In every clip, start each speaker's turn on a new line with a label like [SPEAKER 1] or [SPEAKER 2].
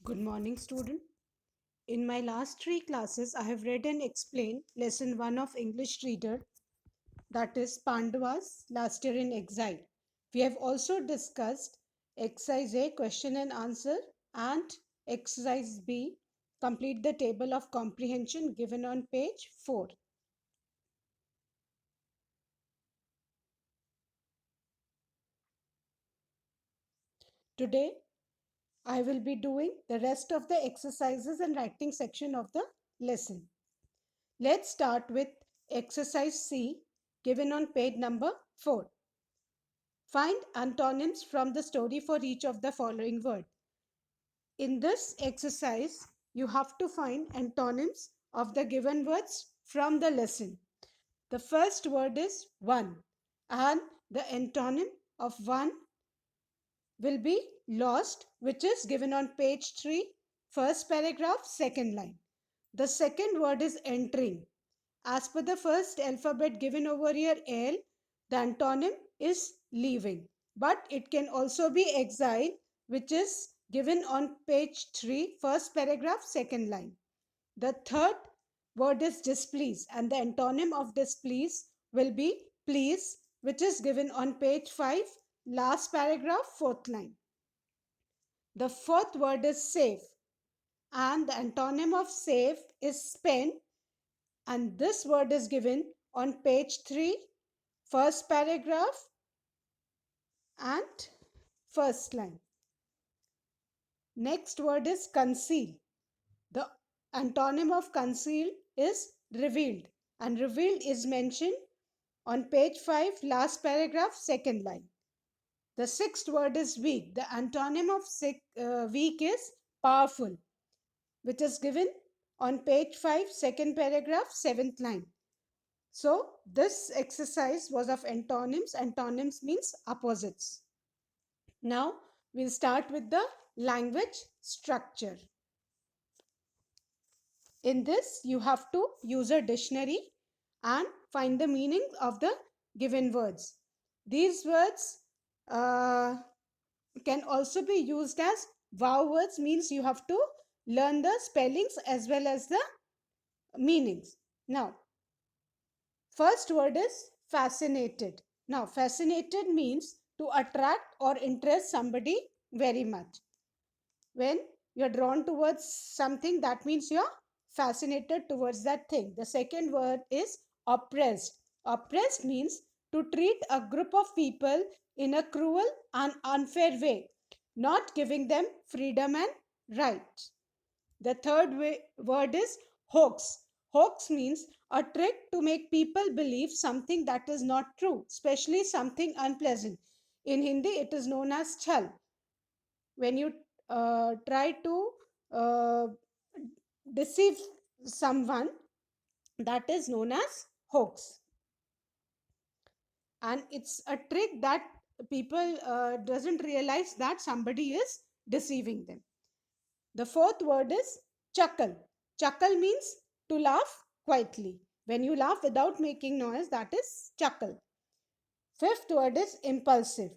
[SPEAKER 1] Good morning, student. In my last three classes, I have read and explained lesson 1 of English reader, that is Pandavas last year in exile. We have also discussed exercise A, question and answer, and exercise B, complete the table of comprehension given on page 4. Today, I will be doing the rest of the exercises and writing section of the lesson. Let's start with exercise C given on page number 4. Find antonyms from the story for each of the following words. In this exercise, you have to find antonyms of the given words from the lesson. The first word is one, and the antonym of one will be lost, which is given on page 3, first paragraph, second line. The second word is entering. As per the first alphabet given over here, L, the antonym is leaving. But it can also be exile, which is given on page 3, first paragraph, second line. The third word is displease, and the antonym of displease will be please, which is given on page 5, last paragraph, fourth line. The fourth word is save, and the antonym of save is spend, and this word is given on page 3, first paragraph and first line. Next word is conceal. The antonym of conceal is revealed, and revealed is mentioned on page 5, last paragraph, second line. The sixth word is weak. The antonym of weak is powerful, which is given on page 5, second paragraph, seventh line. So this exercise was of antonyms. Antonyms means opposites. Now we'll start with the language structure. In this, you have to use a dictionary and find the meaning of the given words. These words can also be used as wow words, means you have to learn the spellings as well as the meanings. Now, first word is fascinated. Now, fascinated means to attract or interest somebody very much. When you're drawn towards something, that means you're fascinated towards that thing. The second word is oppressed. Oppressed means to treat a group of people in a cruel and unfair way, not giving them freedom and rights. The third word is hoax. Hoax means a trick to make people believe something that is not true, especially something unpleasant. In Hindi, it is known as chal. When you try to uh, deceive someone, that is known as hoax, and it's a trick that people doesn't realize that somebody is deceiving them. The fourth word is chuckle. Chuckle means to laugh quietly. When you laugh without making noise, that is chuckle. Fifth word is impulsive.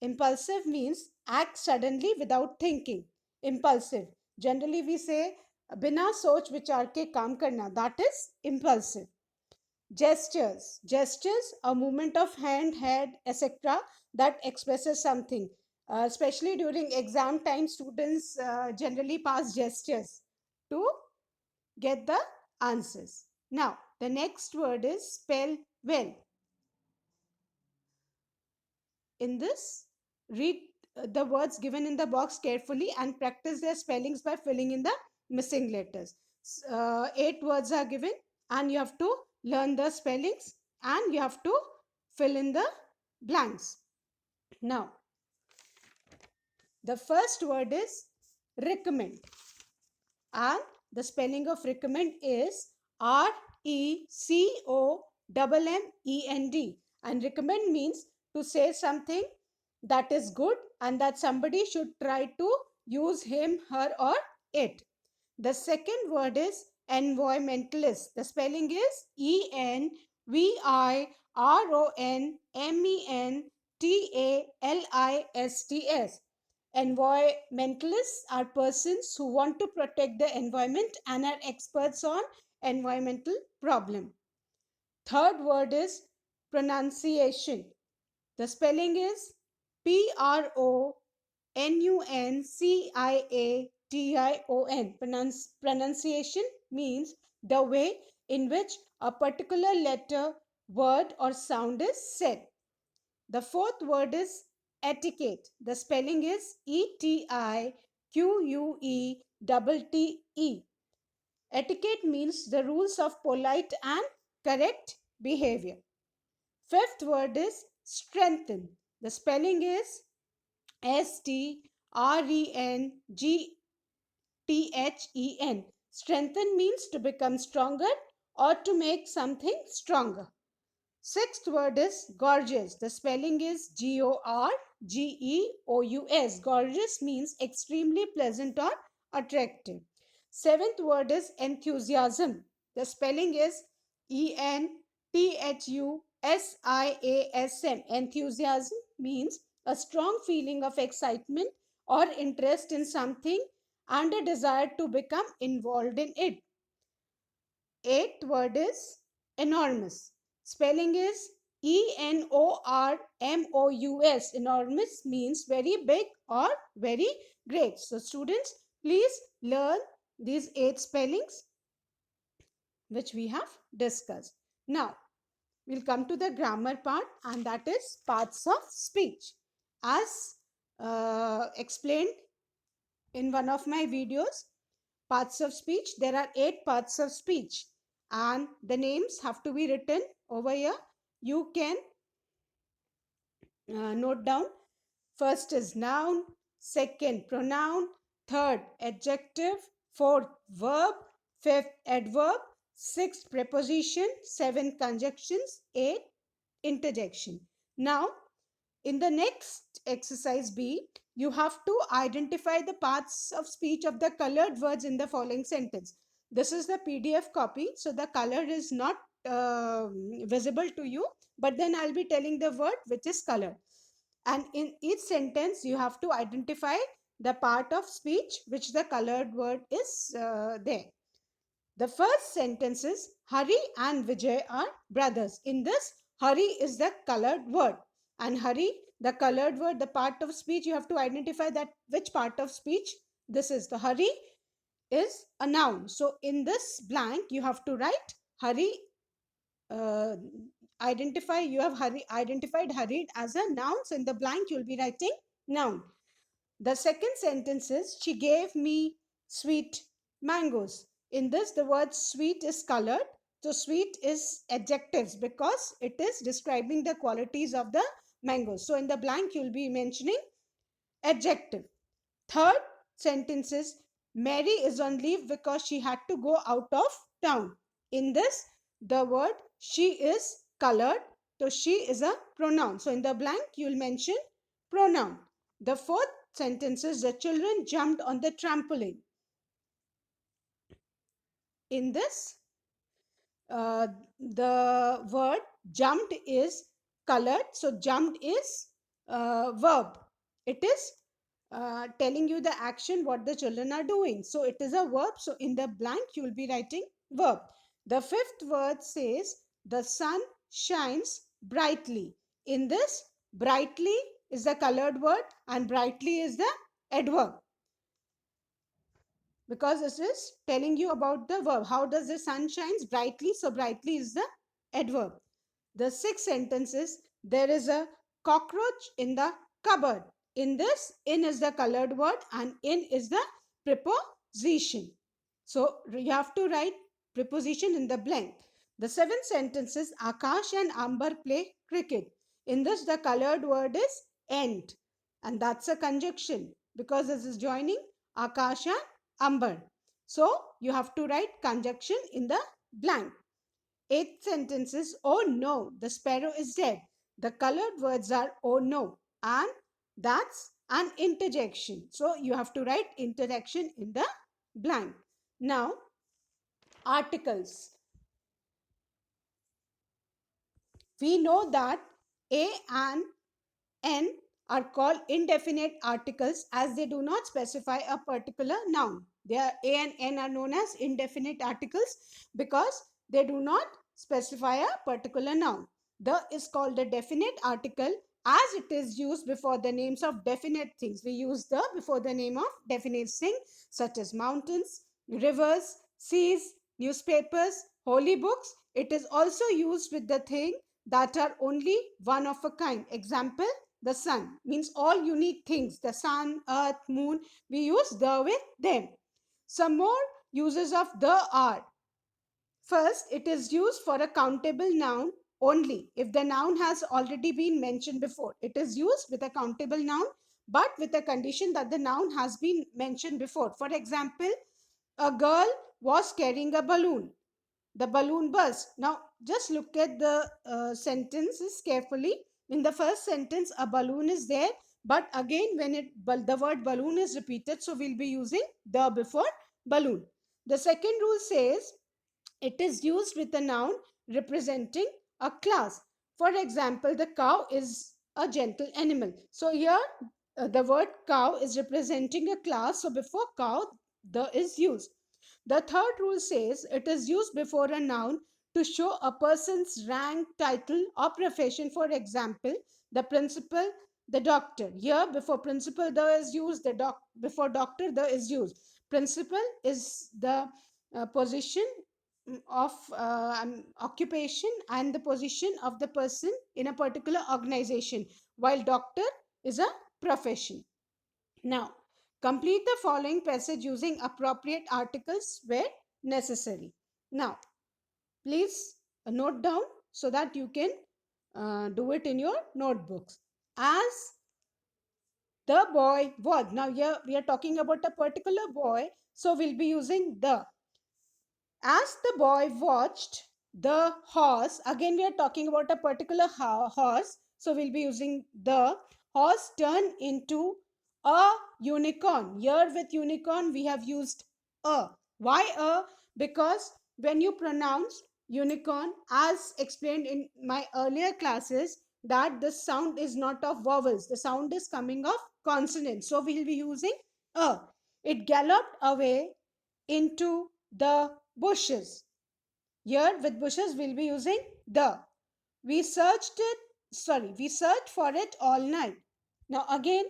[SPEAKER 1] Impulsive means act suddenly without thinking. Impulsive. Generally we say बिना सोच विचार के काम करना, that is impulsive. Gestures. Gestures, a movement of hand, head, etc. that expresses something. Especially during exam time, students generally pass gestures to get the answers. Now, the next word is spell well. In this, read the words given in the box carefully and practice their spellings by filling in the missing letters. 8 words are given, and you have to learn the spellings and you have to fill in the blanks. Now, the first word is recommend, and the spelling of recommend is RECOMMEND, and recommend means to say something that is good and that somebody should try to use him, her, or it. The second word is environmentalist. The spelling is ENVIRONMENTALISTS. Environmentalists are persons who want to protect the environment and are experts on environmental problem. Third word is pronunciation. The spelling is Pronunciation. Pronunciation means the way in which a particular letter, word, or sound is said. The fourth word is etiquette. The spelling is Etiquette. Etiquette means the rules of polite and correct behavior. Fifth word is strengthen. The spelling is Strengthen. Strengthen means to become stronger or to make something stronger. Sixth word is gorgeous. The spelling is Gorgeous. Gorgeous means extremely pleasant or attractive. Seventh word is enthusiasm. The spelling is Enthusiasm. Enthusiasm means a strong feeling of excitement or interest in something and a desire to become involved in it. Eighth word is enormous. Spelling is Enormous. Enormous means very big or very great. So students, please learn these 8 spellings which we have discussed. Now, we'll come to the grammar part, and that is parts of speech. As explained in one of my videos, parts of speech, there are 8 parts of speech, and the names have to be written over here. You can note down. First is noun, second pronoun, third adjective, fourth verb, fifth adverb, sixth preposition, seven conjunctions, eight interjection. Now, in the next exercise B, you have to identify the parts of speech of the colored words in the following sentence. This is the PDF copy, so the color is not visible to you, but then I'll be telling the word which is colored. And in each sentence, you have to identify the part of speech which the colored word is there. The first sentence is Hari and Vijay are brothers. In this, Hari is the colored word. And Hari, the colored word, the part of speech, you have to identify that which part of speech this is. The Hari is a noun. So in this blank, you have to write Hari. You have identified hurried as a noun. So in the blank, you'll be writing noun. The second sentence is she gave me sweet mangoes. In this, the word sweet is colored. So sweet is adjectives because it is describing the qualities of the mangoes. So in the blank, you'll be mentioning adjective. Third sentence is Mary is on leave because she had to go out of town. In this, the word she is colored. So she is a pronoun. So in the blank, you'll mention pronoun. The fourth sentence is the children jumped on the trampoline. In this, the word jumped is colored. So jumped is verb. It is telling you the action what the children are doing. So it is a verb. So in the blank, you will be writing verb. The fifth word says the sun shines brightly. In this, brightly is the colored word and brightly is the adverb, because this is telling you about the verb. How does the sun shines brightly? So brightly is the adverb. The sixth sentence is there is a cockroach in the cupboard. In this, in is the colored word and in is the preposition. So you have to write preposition in the blank. The seventh sentence is Akash and Amber play cricket. In this, the colored word is and that's a conjunction because this is joining Akash and Amber. So you have to write conjunction in the blank. Eighth sentence is oh no, the sparrow is dead. The colored words are oh no and that's an interjection. So you have to write interjection in the blank. Now, articles. We know that A and N are called indefinite articles as they do not specify a particular noun. A and N are known as indefinite articles because they do not specify a particular noun. The is called a definite article as it is used before the names of definite things. We use the before the name of definite things such as mountains, rivers, seas, newspapers, holy books. It is also used with the thing that are only one of a kind. Example, the sun means all unique things. The sun, earth, moon, we use the with them. Some more uses of the are. First, it is used for a countable noun only if the noun has already been mentioned before. It is used with a countable noun but with a condition that the noun has been mentioned before. For example, a girl was carrying a balloon. The balloon burst. Now, just look at the sentences carefully. In the first sentence, a balloon is there, but again, when the word balloon is repeated, so we'll be using the before balloon. The second rule says it is used with a noun representing a class. For example, the cow is a gentle animal. So here, the word cow is representing a class. So before cow, the is used. The third rule says it is used before a noun to show a person's rank, title, or profession. For example, the principal, the doctor. Here, before principal, the is used. Before doctor, the is used. Principal is the position of occupation and the position of the person in a particular organization, while doctor is a profession. Now, complete the following passage using appropriate articles where necessary. Now, please note down so that you can do it in your notebooks. As the boy was. Now, here we are talking about a particular boy, so we'll be using the. As the boy watched the horse, again we are talking about a particular horse, so we'll be using the horse turn into a unicorn. Here with unicorn we have used a. Why a? Because when you pronounce unicorn, as explained in my earlier classes, that the sound is not of vowels, the sound is coming of consonants, so we'll be using a. It galloped away into the bushes. Here with bushes we'll be using the. We searched for it all night. Now again,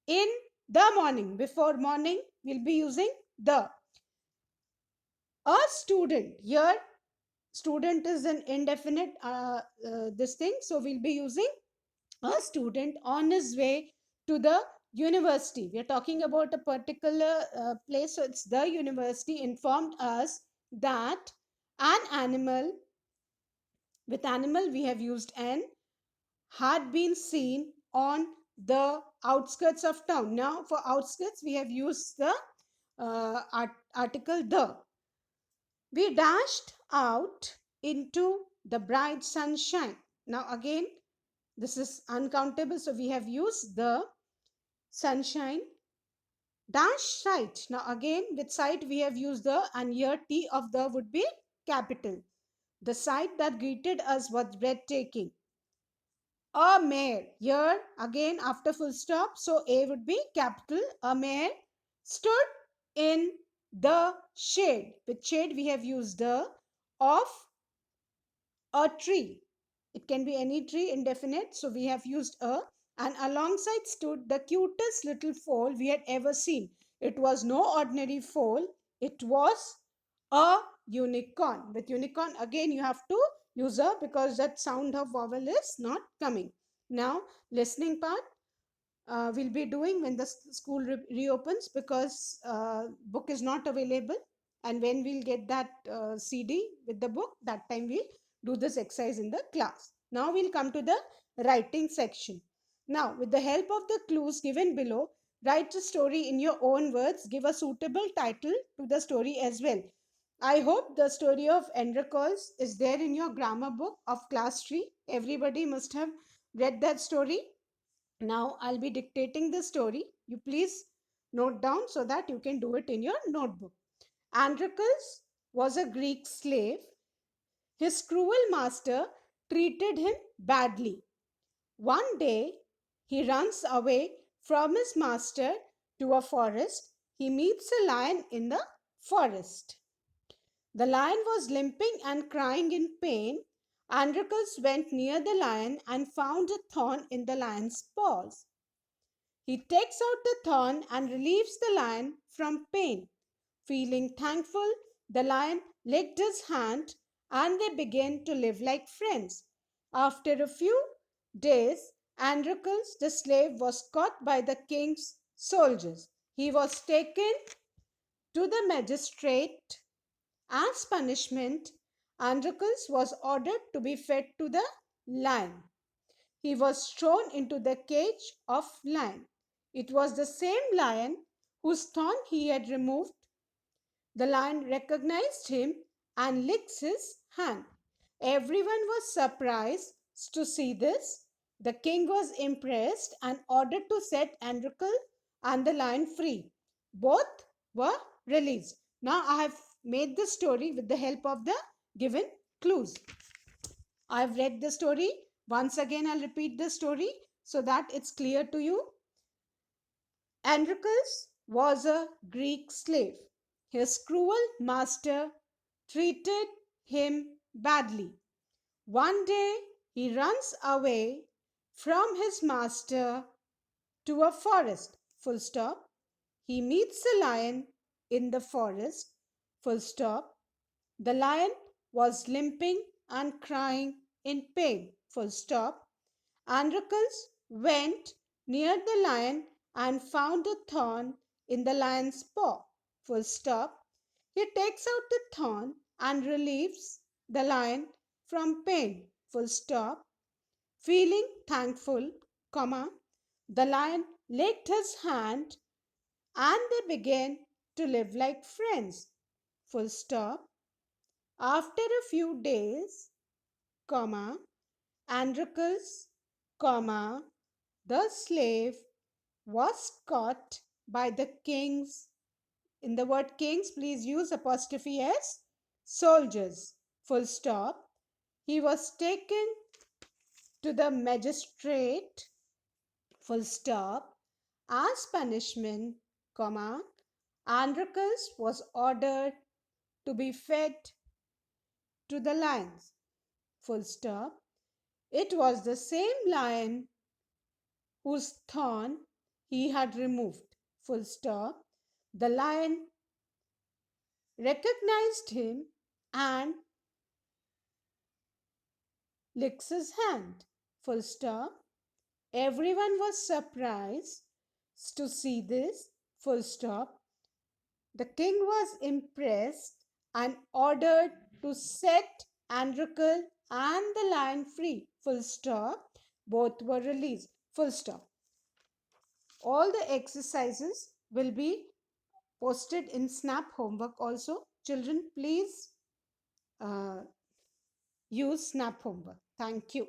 [SPEAKER 1] in the morning, before morning, we'll be using the. A student, here student is an indefinite this thing, so we'll be using a student on his way to the university. We are talking about a particular place, so it's the university informed us that an animal, with animal we have used an, had been seen on the outskirts of town. Now for outskirts we have used the article the. We dashed out into the bright sunshine. Now again, this is uncountable, so we have used the sunshine dash sight. Now again, with sight we have used the, and here T of the would be capital. The sight that greeted us was breathtaking. A mare, here again after full stop, so A would be capital. A mare stood in the shade. With shade we have used the of a tree. It can be any tree, indefinite, so we have used a. And alongside stood the cutest little foal we had ever seen. It was no ordinary foal, it was a unicorn. With unicorn, again you have to use a because that sound of vowel is not coming. Now, listening part we'll be doing when the school reopens because book is not available, and when we'll get that CD with the book, that time we'll do this exercise in the class. Now we'll come to the writing section. Now, with the help of the clues given below, write a story in your own words. Give a suitable title to the story as well. I hope the story of Endercoils is there in your grammar book of class 3. Everybody must have read that story. Now I'll be dictating the story. You please note down so that you can do it in your notebook. Androcles was a Greek slave. His cruel master treated him badly. One day, He runs away from his master to a forest. He meets a lion in the forest. The lion was limping and crying in pain. Androcles went near the lion and found a thorn in the lion's paws. He takes out the thorn and relieves the lion from pain. Feeling thankful, the lion licked his hand and they began to live like friends. After a few days, Androcles, the slave, was caught by the king's soldiers. He was taken to the magistrate. As punishment, Androcles was ordered to be fed to the lion. He was thrown into the cage of lion. It was the same lion whose thorn he had removed. The lion recognized him and licked his hand. Everyone was surprised to see this. The king was impressed and ordered to set Androcle and the lion free. Both were released. Now I have made the story with the help of the given clues. I've read the story. Once again, I'll repeat the story so that it's clear to you. Androcles was a Greek slave. His cruel master treated him badly. One day he runs away from his master to a forest. Full stop. He meets a lion in the forest. Full stop. The lion was limping and crying in pain. Full stop. Androcles went near the lion and found a thorn in the lion's paw. Full stop. He takes out the thorn and relieves the lion from pain. Full stop. Feeling thankful, comma, the lion licked his hand and they began to live like friends. Full stop. After a few days, comma, Androcles, comma, the slave was caught by the king's. In the word kings, please use apostrophe s, soldiers. Full stop. He was taken to the magistrate. Full stop. As punishment, comma, Androcles was ordered to be fed to the lions. Full stop. It was the same lion whose thorn he had removed. Full stop. The lion recognized him and licks his hand. Full stop. Everyone was surprised to see this. Full stop. The king was impressed and ordered to set Androcle and the lion free. Full stop. Both were released. Full stop. All the exercises will be posted in Snap homework also. Children, please use Snap homework. Thank you.